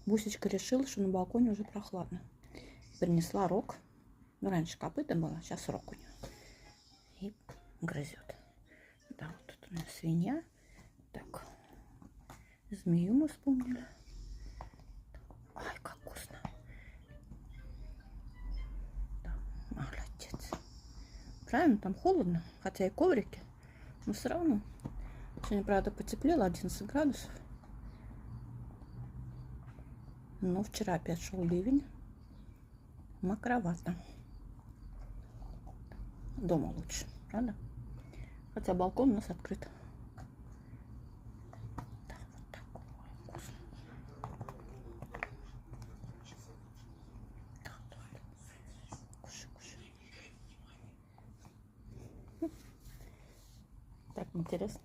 Бусечка решила, что на балконе уже прохладно. Принесла рог. Ну, раньше копыта было, сейчас рог у нее. И грызет. Да, вот тут у нас свинья. Так, змею мы вспомнили. Ай, как вкусно. Да, молодец. Правильно, там холодно, хотя и коврики, но все равно. Сегодня, правда, потеплело, 11 градусов. Но вчера опять шел ливень. Мокровато. Дома лучше, правда? Хотя балкон у нас открыт. Да, вот так. Вкусно. Да, да. Кушай, кушай. Так интересно.